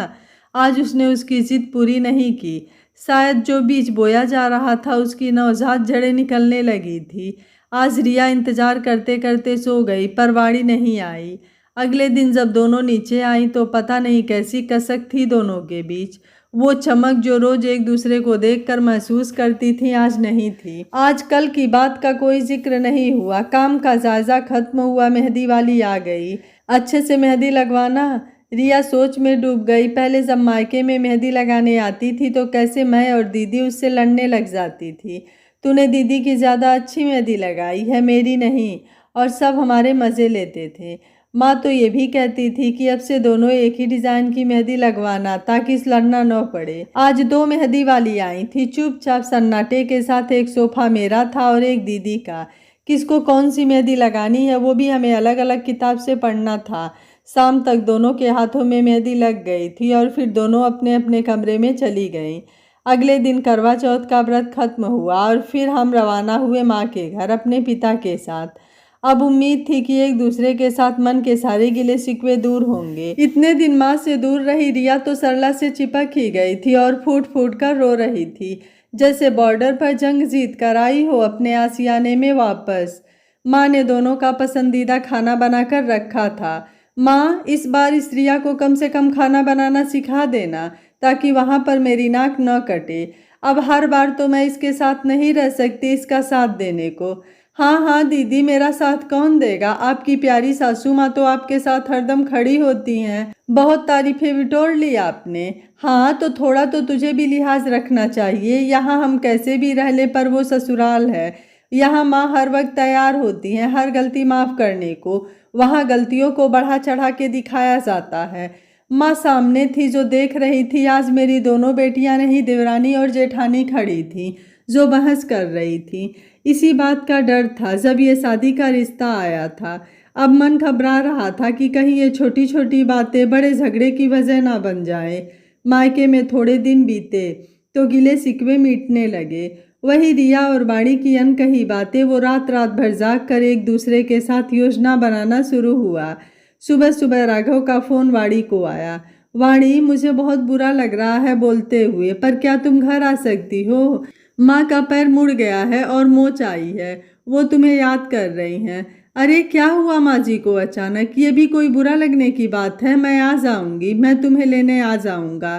आज उसने उसकी जिद पूरी नहीं की। शायद जो बीज बोया जा रहा था उसकी नवजात जड़ें निकलने लगी थी। आज रिया इंतजार करते करते सो गई, पर वाड़ी नहीं आई। अगले दिन जब दोनों नीचे आई तो पता नहीं कैसी कसक थी दोनों के बीच। वो चमक जो रोज एक दूसरे को देखकर महसूस करती थी, आज नहीं थी। आज कल की बात का कोई जिक्र नहीं हुआ। काम का जायजा खत्म हुआ, मेहंदी वाली आ गई। अच्छे से मेहंदी लगवाना। रिया सोच में डूब गई। पहले जब मायके में मेहंदी लगाने आती थी तो कैसे मैं और दीदी उससे लड़ने लग जाती थी। तूने दीदी की ज़्यादा अच्छी मेहंदी लगाई है, मेरी नहीं। और सब हमारे मज़े लेते थे। माँ तो ये भी कहती थी कि अब से दोनों एक ही डिज़ाइन की मेहंदी लगवाना, ताकि इस लड़ना न पड़े। आज 2 मेहंदी वाली आई थी, चुपचाप सन्नाटे के साथ। एक सोफा मेरा था और एक दीदी का। किसको कौन सी मेहंदी लगानी है वो भी हमें अलग अलग किताब से पढ़ना था। शाम तक दोनों के हाथों में मेहंदी लग गई थी और फिर दोनों अपने अपने कमरे में चली गईं। अगले दिन करवा चौथ का व्रत खत्म हुआ और फिर हम रवाना हुए माँ के घर अपने पिता के साथ। अब उम्मीद थी कि एक दूसरे के साथ मन के सारे गिले शिकवे दूर होंगे। इतने दिन माँ से दूर रही रिया तो सरला से चिपक ही गई थी और फूट फूट कर रो रही थी, जैसे बॉर्डर पर जंग जीत कर आई हो अपने आसियाने में वापस। माँ ने दोनों का पसंदीदा खाना बनाकर रखा था। माँ, इस बार इस रिया को कम से कम खाना बनाना सिखा देना, ताकि वहाँ पर मेरी नाक न कटे। अब हर बार तो मैं इसके साथ नहीं रह सकती इसका साथ देने को। हाँ हाँ दीदी, मेरा साथ कौन देगा? आपकी प्यारी सासू माँ तो आपके साथ हरदम खड़ी होती हैं। बहुत तारीफें बिटोर ली आपने। हाँ, तो थोड़ा तो तुझे भी लिहाज रखना चाहिए। यहाँ हम कैसे भी रह ले, पर वो ससुराल है। यहाँ माँ हर वक्त तैयार होती हैं हर गलती माफ़ करने को। वहाँ गलतियों को बढ़ा चढ़ा के दिखाया जाता है। माँ सामने थी जो देख रही थी। आज मेरी दोनों बेटियां नहीं, देवरानी और जेठानी खड़ी थी जो बहस कर रही थी। इसी बात का डर था जब ये शादी का रिश्ता आया था। अब मन घबरा रहा था कि कहीं ये छोटी छोटी बातें बड़े झगड़े की वजह ना बन जाए। मायके में थोड़े दिन बीते तो गिले शिकवे मिटने लगे। वही रिया और वाणी की अनकही बातें, वो रात रात भर जाग कर एक दूसरे के साथ योजना बनाना शुरू हुआ। सुबह सुबह राघव का फोन वाणी को आया। वाणी, मुझे बहुत बुरा लग रहा है बोलते हुए, पर क्या तुम घर आ सकती हो? माँ का पैर मुड़ गया है और मोच आई है। वो तुम्हें याद कर रही हैं। अरे क्या हुआ माँ जी को अचानक? ये भी कोई बुरा लगने की बात है? मैं आ जाऊंगी, मैं तुम्हें लेने आ जाऊंगा।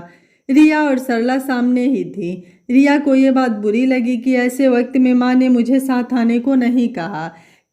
रिया और सरला सामने ही थी। रिया को ये बात बुरी लगी कि ऐसे वक्त में माँ ने मुझे साथ आने को नहीं कहा।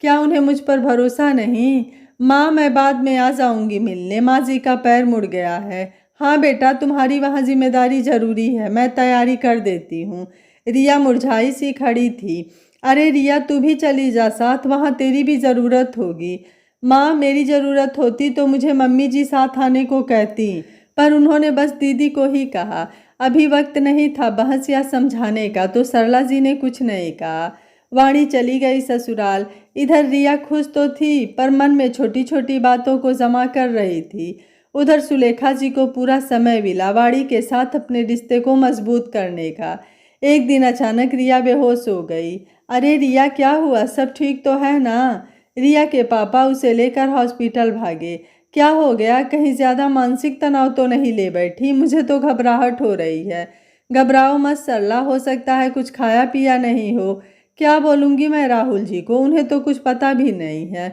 क्या उन्हें मुझ पर भरोसा नहीं? माँ, मैं बाद में आ जाऊंगी मिलने, माँ जी का पैर मुड़ गया है। हाँ बेटा, तुम्हारी वहाँ जिम्मेदारी जरूरी है, मैं तैयारी कर देती हूँ। रिया मुरझाई सी खड़ी थी। अरे रिया, तू भी चली जा साथ, वहाँ तेरी भी ज़रूरत होगी। माँ, मेरी ज़रूरत होती तो मुझे मम्मी जी साथ आने को कहती, पर उन्होंने बस दीदी को ही कहा। अभी वक्त नहीं था बहस या समझाने का, तो सरला जी ने कुछ नहीं कहा। वाणी चली गई ससुराल। इधर रिया खुश तो थी, पर मन में छोटी छोटी बातों को जमा कर रही थी। उधर सुलेखा जी को पूरा समय मिला वाणी के साथ अपने रिश्ते को मजबूत करने का। एक दिन अचानक रिया बेहोश हो गई। अरे रिया, क्या हुआ? सब ठीक तो है ना? रिया के पापा उसे लेकर हॉस्पिटल भागे। क्या हो गया? कहीं ज़्यादा मानसिक तनाव तो नहीं ले बैठी? मुझे तो घबराहट हो रही है। घबराओ मत सरला, हो सकता है कुछ खाया पिया नहीं हो। क्या बोलूँगी मैं राहुल जी को, उन्हें तो कुछ पता भी नहीं है।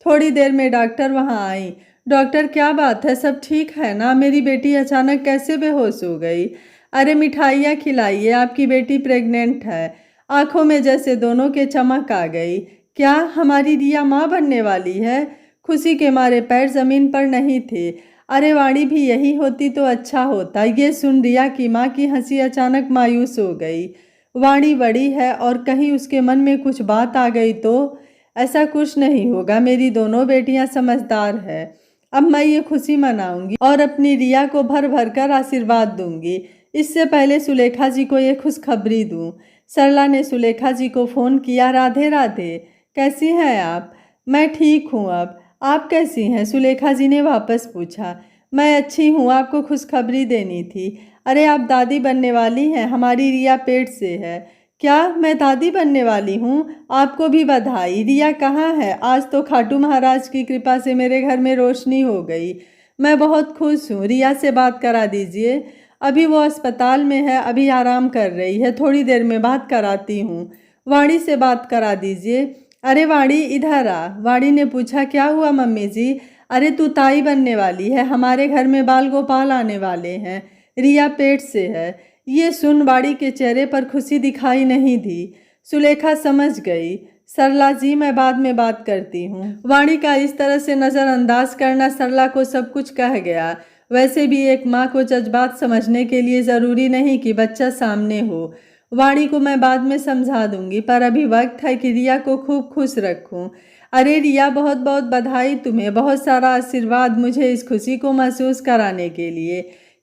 थोड़ी देर में डॉक्टर वहाँ आई। डॉक्टर, क्या बात है? सब ठीक है ना? मेरी बेटी अचानक कैसे बेहोश हो गई? अरे मिठाइयाँ खिलाइए, आपकी बेटी प्रेग्नेंट है। आंखों में जैसे दोनों के चमक आ गई। क्या हमारी रिया माँ बनने वाली है? खुशी के मारे पैर जमीन पर नहीं थे। अरे वाणी भी यही होती तो अच्छा होता। ये सुन रिया की माँ की हंसी अचानक मायूस हो गई। वाणी बड़ी है और कहीं उसके मन में कुछ बात आ गई तो? ऐसा कुछ नहीं होगा, मेरी दोनों बेटियां समझदार है। अब मैं ये खुशी मनाऊंगी और अपनी रिया को भर भर कर आशीर्वाद दूंगी। इससे पहले सुलेखा जी को ये खुशखबरी दूं। सरला ने सुलेखा जी को फ़ोन किया। राधे राधे, कैसी हैं आप? मैं ठीक हूँ। अब आप कैसी हैं? सुलेखा जी ने वापस पूछा। मैं अच्छी हूँ, आपको खुशखबरी देनी थी। अरे आप दादी बनने वाली हैं, हमारी रिया पेट से है। क्या मैं दादी बनने वाली हूँ? आपको भी बधाई। रिया कहाँ है? आज तो खाटू महाराज की कृपा से मेरे घर में रोशनी हो गई। मैं बहुत खुश हूँ। रिया से बात करा दीजिए। अभी वो अस्पताल में है, अभी आराम कर रही है, थोड़ी देर में बात कराती हूँ। वाणी से बात करा दीजिए। अरे वाणी, इधर आ। वाणी ने पूछा, क्या हुआ मम्मी जी? अरे तू ताई बनने वाली है, हमारे घर में बाल गोपाल आने वाले हैं। रिया पेट से है। ये सुन वाणी के चेहरे पर खुशी दिखाई नहीं दी। सुलेखा समझ गई। सरला जी, मैं बाद में बात करती हूँ। वाणी का इस तरह से नज़रअंदाज करना सरला को सब कुछ कह गया। वैसे भी एक माँ को जज्बात समझने के लिए ज़रूरी नहीं कि बच्चा सामने हो। वाणी को मैं बाद में समझा दूंगी, पर अभी वक्त है कि रिया को खूब खुश रखूं। अरे रिया, बहुत बहुत बधाई तुम्हें, बहुत सारा आशीर्वाद मुझे इस खुशी को महसूस कराने के लिए।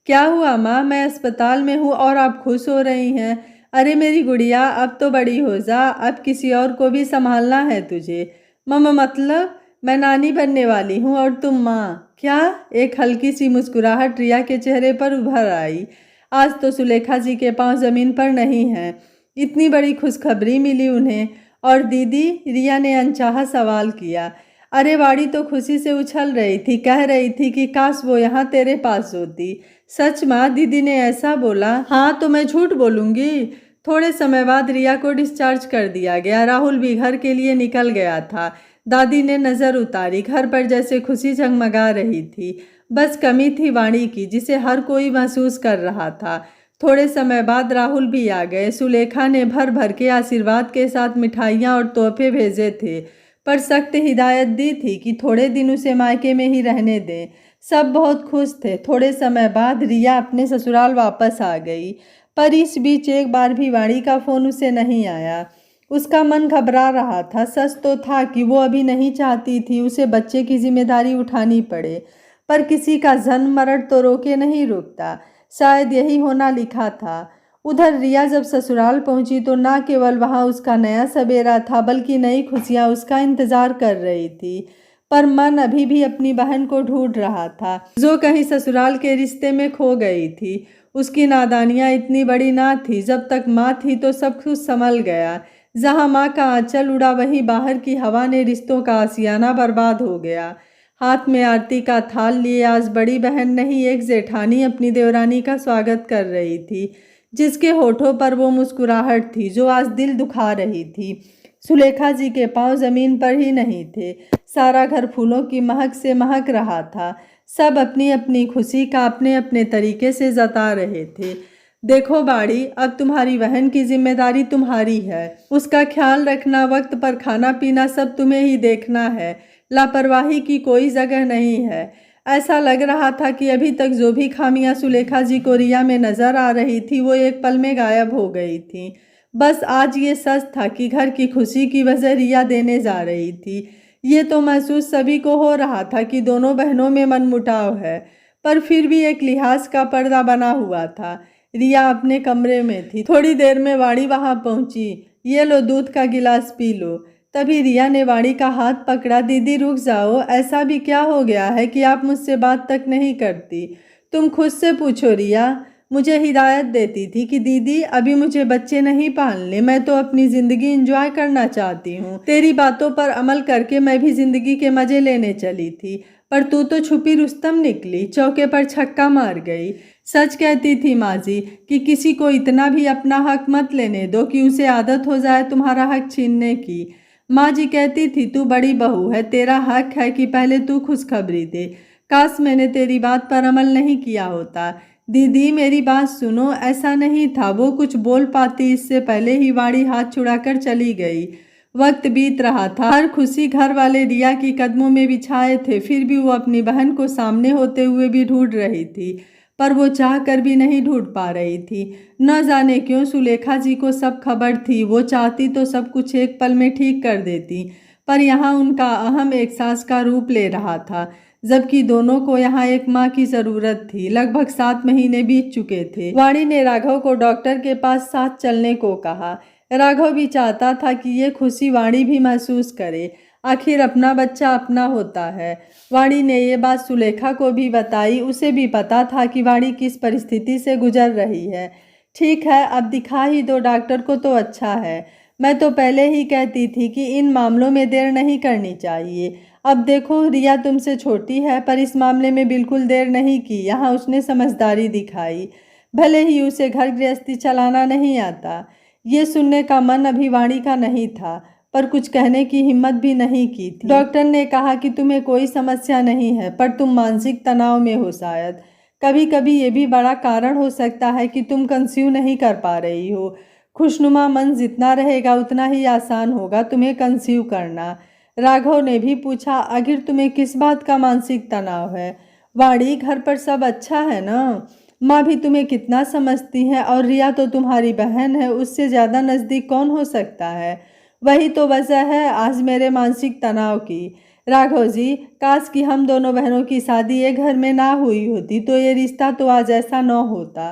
क्या हुआ माँ? मैं अस्पताल में हूँ और आप खुश हो रही हैं? अरे मेरी गुड़िया, अब तो बड़ी हो जा, अब किसी और को भी संभालना है तुझे। मम्मा, मतलब मैं नानी बनने वाली हूँ और तुम माँ? क्या? एक हल्की सी मुस्कुराहट रिया के चेहरे पर उभर आई। आज तो सुलेखा जी के पांव जमीन पर नहीं हैं। इतनी बड़ी खुशखबरी मिली उन्हें। और दीदी? रिया ने अनचाहा सवाल किया। अरे वाणी तो खुशी से उछल रही थी, कह रही थी कि काश वो यहाँ तेरे पास होती। सच माँ? दीदी ने ऐसा बोला? हाँ, तो मैं झूठ बोलूँगी? थोड़े समय बाद रिया को डिस्चार्ज कर दिया गया। राहुल भी घर के लिए निकल गया था। दादी ने नज़र उतारी। घर पर जैसे खुशी जगमगा रही थी। बस कमी थी वाणी की, जिसे हर कोई महसूस कर रहा था। थोड़े समय बाद राहुल भी आ गए। सुलेखा ने भर भर के आशीर्वाद के साथ मिठाइयाँ और तोहफे भेजे थे, पर सख्त हिदायत दी थी कि थोड़े दिन उसे मायके में ही रहने दें। सब बहुत खुश थे। थोड़े समय बाद रिया अपने ससुराल वापस आ गई, पर इस बीच एक बार भी वाणी का फ़ोन उसे नहीं आया। उसका मन घबरा रहा था। सच तो था कि वो अभी नहीं चाहती थी उसे बच्चे की जिम्मेदारी उठानी पड़े, पर किसी का जन्म मरण तो रोके नहीं रुकता। शायद यही होना लिखा था। उधर रिया जब ससुराल पहुंची तो ना केवल वहां उसका नया सवेरा था, बल्कि नई खुशियां उसका इंतजार कर रही थी। पर मन अभी भी अपनी बहन को ढूंढ रहा था, जो कहीं ससुराल के रिश्ते में खो गई थी। उसकी नादानियां इतनी बड़ी ना थी। जब तक माँ थी तो सब कुछ संभल गया। जहां माँ का आंचल उड़ा, वहीं बाहर की हवा ने रिश्तों का आशियाना बर्बाद हो गया। हाथ में आरती का थाल लिए आज बड़ी बहन नहीं, एक जेठानी अपनी देवरानी का स्वागत कर रही थी, जिसके होठों पर वो मुस्कुराहट थी जो आज दिल दुखा रही थी। सुलेखा जी के पांव जमीन पर ही नहीं थे। सारा घर फूलों की महक से महक रहा था। सब अपनी अपनी खुशी का अपने अपने तरीके से जता रहे थे। देखो बाड़ी, अब तुम्हारी बहन की जिम्मेदारी तुम्हारी है। उसका ख्याल रखना, वक्त पर खाना पीना सब तुम्हें ही देखना है। लापरवाही की कोई जगह नहीं है। ऐसा लग रहा था कि अभी तक जो भी खामियां सुलेखा जी को रिया में नजर आ रही थी वो एक पल में गायब हो गई थी। बस आज ये सच था कि घर की खुशी की वजह रिया देने जा रही थी। ये तो महसूस सभी को हो रहा था कि दोनों बहनों में मनमुटाव है, पर फिर भी एक लिहाज का पर्दा बना हुआ था। रिया अपने कमरे में थी। थोड़ी देर में वाणी वहां पहुंची। ये लो दूध का गिलास पी लो। तभी रिया ने वाणी का हाथ पकड़ा। दीदी रुक जाओ, ऐसा भी क्या हो गया है कि आप मुझसे बात तक नहीं करती? तुम खुद से पूछो रिया। मुझे हिदायत देती थी कि दीदी अभी मुझे बच्चे नहीं पालने, मैं तो अपनी जिंदगी एंजॉय करना चाहती हूँ। तेरी बातों पर अमल करके मैं भी जिंदगी के मजे लेने चली थी, पर तू तो छुपी रुस्तम निकली, चौके पर छक्का मार गई। सच कहती थी माँ जी कि किसी को इतना भी अपना हक मत लेने दो कि उसे आदत हो जाए तुम्हारा हक छीनने की। माँ जी कहती थी तू बड़ी बहू है, तेरा हक है कि पहले तू खुशखबरी दे। काश मैंने तेरी बात पर अमल नहीं किया होता। दीदी मेरी बात सुनो, ऐसा नहीं था। वो कुछ बोल पाती इससे पहले ही वाणी हाथ छुड़ाकर चली गई। वक्त बीत रहा था। हर खुशी घर वाले रिया की कदमों में बिछाए थे, फिर भी वो अपनी बहन को सामने होते हुए भी ढूंढ रही थी, पर वो चाह कर भी नहीं ढूंढ पा रही थी। न जाने क्यों सुलेखा जी को सब खबर थी। वो चाहती तो सब कुछ एक पल में ठीक कर देती, पर यहाँ उनका अहम एक सास का रूप ले रहा था, जबकि दोनों को यहाँ एक माँ की जरूरत थी। लगभग 7 महीने बीत चुके थे। वाणी ने राघव को डॉक्टर के पास साथ चलने को कहा। राघव भी चाहता था कि ये खुशी वाणी भी महसूस करे। आखिर अपना बच्चा अपना होता है। वाणी ने ये बात सुलेखा को भी बताई। उसे भी पता था कि वाणी किस परिस्थिति से गुजर रही है। ठीक है, अब दिखा ही दो डॉक्टर को तो अच्छा है। मैं तो पहले ही कहती थी कि इन मामलों में देर नहीं करनी चाहिए। अब देखो रिया तुमसे छोटी है, पर इस मामले में बिल्कुल देर नहीं की। यहाँ उसने समझदारी दिखाई, भले ही उसे घर गृहस्थी चलाना नहीं आता। ये सुनने का मन अभी वाणी का नहीं था, पर कुछ कहने की हिम्मत भी नहीं की थी। डॉक्टर ने कहा कि तुम्हें कोई समस्या नहीं है, पर तुम मानसिक तनाव में हो शायद। कभी कभी ये भी बड़ा कारण हो सकता है कि तुम कंसीव नहीं कर पा रही हो। खुशनुमा मन जितना रहेगा उतना ही आसान होगा तुम्हें कंसीव करना। राघव ने भी पूछा, आखिर तुम्हें किस बात का मानसिक तनाव है? वाणी घर पर सब अच्छा है ना? माँ भी तुम्हें कितना समझती है, और रिया तो तुम्हारी बहन है, उससे ज़्यादा नज़दीक कौन हो सकता है? वही तो वजह है आज मेरे मानसिक तनाव की। राघव जी, काश कि हम दोनों बहनों की शादी एक घर में ना हुई होती तो ये रिश्ता तो आज ऐसा न होता,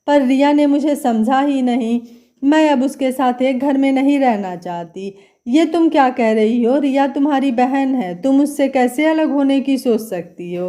पर रिया ने मुझे समझा ही नहीं। मैं अब उसके साथ एक घर में नहीं रहना चाहती। ये तुम क्या कह रही हो? रिया तुम्हारी बहन है, तुम उससे कैसे अलग होने की सोच सकती हो?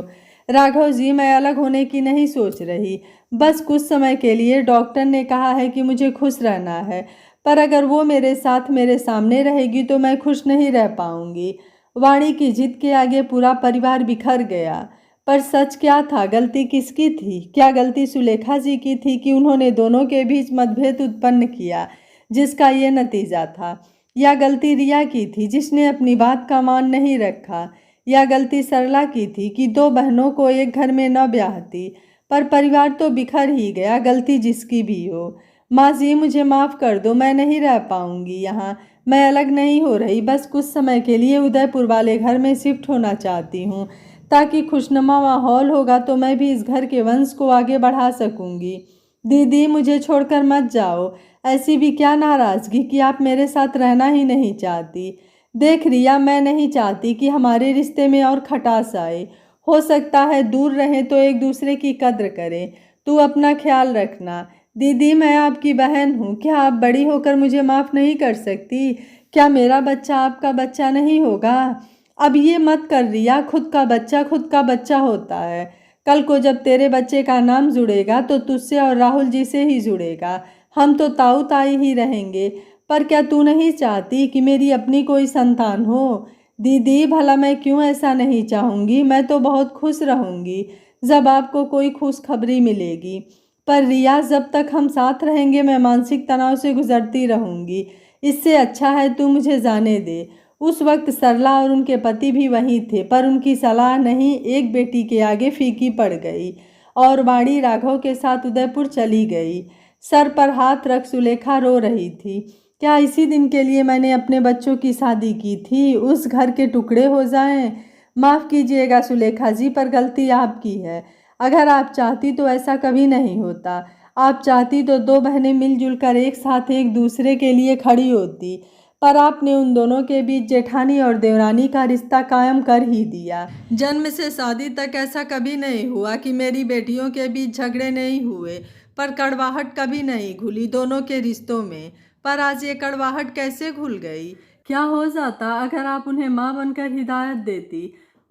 राघव जी, मैं अलग होने की नहीं सोच रही, बस कुछ समय के लिए डॉक्टर ने कहा है कि मुझे खुश रहना है, पर अगर वो मेरे साथ मेरे सामने रहेगी तो मैं खुश नहीं रह पाऊंगी। वाणी की जिद के आगे पूरा परिवार बिखर गया। पर सच क्या था? गलती किसकी थी? क्या गलती सुलेखा जी की थी कि उन्होंने दोनों के बीच मतभेद उत्पन्न किया जिसका ये नतीजा था? या गलती रिया की थी जिसने अपनी बात का मान नहीं रखा? या गलती सरला की थी कि दो बहनों को एक घर में न ब्याहती? पर परिवार तो बिखर ही गया, गलती जिसकी भी हो। माँ जी मुझे माफ़ कर दो, मैं नहीं रह पाऊंगी यहाँ। मैं अलग नहीं हो रही, बस कुछ समय के लिए उदयपुर वाले घर में शिफ्ट होना चाहती हूँ, ताकि खुशनुमा माहौल होगा तो मैं भी इस घर के वंश को आगे बढ़ा सकूंगी। दीदी मुझे छोड़कर मत जाओ। ऐसी भी क्या नाराज़गी कि आप मेरे साथ रहना ही नहीं चाहती? देख रिया, मैं नहीं चाहती कि हमारे रिश्ते में और खटास आए। हो सकता है दूर रहें तो एक दूसरे की कद्र करें। तू अपना ख्याल रखना। दीदी, मैं आपकी बहन हूँ, क्या आप बड़ी होकर मुझे माफ़ नहीं कर सकती? क्या मेरा बच्चा आपका बच्चा नहीं होगा? अब ये मत कर रिया, खुद का बच्चा होता है। कल को जब तेरे बच्चे का नाम जुड़ेगा तो तुझसे और राहुल जी से ही जुड़ेगा। हम तो ताऊ ताई ही रहेंगे। पर क्या तू नहीं चाहती कि मेरी अपनी कोई संतान हो? दीदी, भला मैं क्यों ऐसा नहीं चाहूँगी, मैं तो बहुत खुश रहूँगी जब आपको कोई खुशखबरी मिलेगी। पर रिया, जब तक हम साथ रहेंगे मैं मानसिक तनाव से गुजरती रहूँगी। इससे अच्छा है तू मुझे जाने दे। उस वक्त सरला और उनके पति भी वहीं थे, पर उनकी सलाह नहीं एक बेटी के आगे फीकी पड़ गई और वाणी राघव के साथ उदयपुर चली गई। सर पर हाथ रख सुलेखा रो रही थी। क्या इसी दिन के लिए मैंने अपने बच्चों की शादी की थी? उस घर के टुकड़े हो जाएं। माफ़ कीजिएगा सुलेखा जी, पर गलती आपकी है। अगर आप चाहती तो ऐसा कभी नहीं होता। आप चाहती तो दो बहनें मिलजुल कर एक साथ एक दूसरे के लिए खड़ी होती, पर आपने उन दोनों के बीच जेठानी और देवरानी का रिश्ता कायम कर ही दिया। जन्म से शादी तक ऐसा कभी नहीं हुआ कि मेरी बेटियों के बीच झगड़े नहीं हुए, पर कड़वाहट कभी नहीं घुली दोनों के रिश्तों में। पर आज ये कड़वाहट कैसे घुल गई? क्या हो जाता अगर आप उन्हें माँ बनकर हिदायत देती,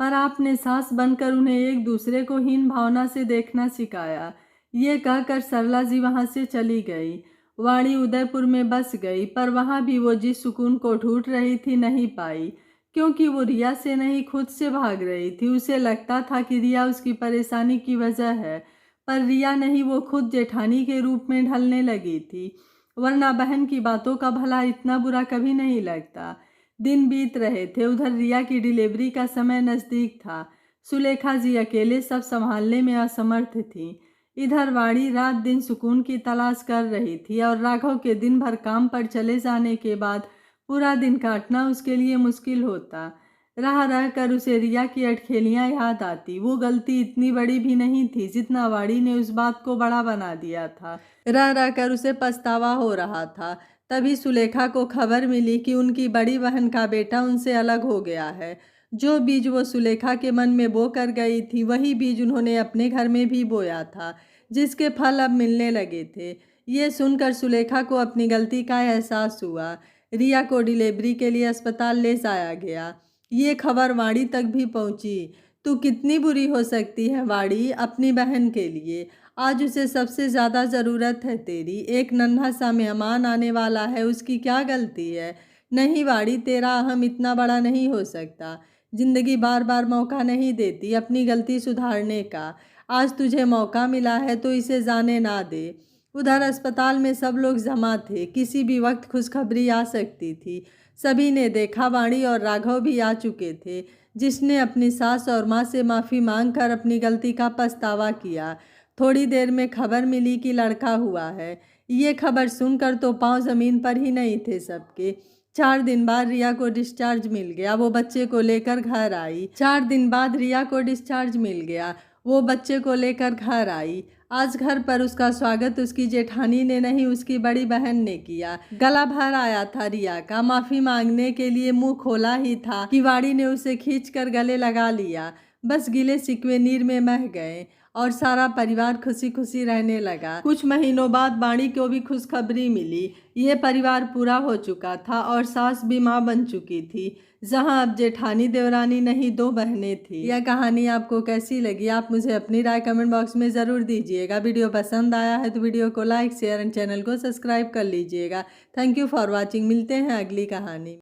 पर आपने सास बनकर उन्हें एक दूसरे को हीन भावना से देखना सिखाया। ये कहकर सरला जी वहाँ से चली गई। वाणी उदयपुर में बस गई, पर वहाँ भी वो जिस सुकून को ढूंढ रही थी नहीं पाई, क्योंकि वो रिया से नहीं खुद से भाग रही थी। उसे लगता था कि रिया उसकी परेशानी की वजह है, पर रिया नहीं, वो खुद जेठानी के रूप में ढलने लगी थी। वरना बहन की बातों का भला इतना बुरा कभी नहीं लगता। दिन बीत रहे थे, उधर रिया की डिलीवरी का समय नज़दीक था। सुलेखा जी अकेले सब संभालने में असमर्थ थी। इधर वाणी रात दिन सुकून की तलाश कर रही थी और राघव के दिन भर काम पर चले जाने के बाद पूरा दिन काटना उसके लिए मुश्किल होता। रह रह कर उसे रिया की अटखेलियाँ याद आती। वो गलती इतनी बड़ी भी नहीं थी जितना वाणी ने उस बात को बड़ा बना दिया था। रह रह कर उसे पछतावा हो रहा था। तभी सुलेखा को खबर मिली कि उनकी बड़ी बहन का बेटा उनसे अलग हो गया है। जो बीज वो सुलेखा के मन में बो कर गई थी, वही बीज उन्होंने अपने घर में भी बोया था, जिसके फल अब मिलने लगे थे। ये सुनकर सुलेखा को अपनी गलती का एहसास हुआ। रिया को डिलीवरी के लिए अस्पताल ले जाया गया। ये खबर वाणी तक भी पहुंची। तू कितनी बुरी हो सकती है वाणी अपनी बहन के लिए? आज उसे सबसे ज़्यादा ज़रूरत है तेरी। एक नन्हा सा मेहमान आने वाला है, उसकी क्या गलती है? नहीं वाणी, तेरा अहम इतना बड़ा नहीं हो सकता। जिंदगी बार बार मौका नहीं देती अपनी गलती सुधारने का। आज तुझे मौका मिला है तो इसे जाने ना दे। उधर अस्पताल में सब लोग जमा थे। किसी भी वक्त खुशखबरी आ सकती थी। सभी ने देखा वाणी और राघव भी आ चुके थे, जिसने अपनी सास और माँ से माफ़ी मांगकर अपनी गलती का पछतावा किया। थोड़ी देर में खबर मिली कि लड़का हुआ है। ये खबर सुनकर तो पांव ज़मीन पर ही नहीं थे सबके। 4 दिन बाद रिया को डिस्चार्ज मिल गया। वो बच्चे को लेकर घर आई। 4 दिन बाद रिया को डिस्चार्ज मिल गया। वो बच्चे को लेकर घर आई। आज घर पर उसका स्वागत उसकी जेठानी ने नहीं, उसकी बड़ी बहन ने किया। गला भर आया था रिया का। माफ़ी मांगने के लिए मुंह खोला ही था कि वाणी ने उसे खींचकर गले लगा लिया। बस गिले शिकवे नीर में बह गए और सारा परिवार खुशी खुशी रहने लगा। कुछ महीनों बाद वाणी को भी खुशखबरी मिली। ये परिवार पूरा हो चुका था और सास भी माँ बन चुकी थी, जहां अब जेठानी देवरानी नहीं, 2 बहनें थी। यह कहानी आपको कैसी लगी? आप मुझे अपनी राय कमेंट बॉक्स में ज़रूर दीजिएगा। वीडियो पसंद आया है तो वीडियो को लाइक शेयर एंड चैनल को सब्सक्राइब कर लीजिएगा। Thank you for watching. मिलते हैं अगली कहानी।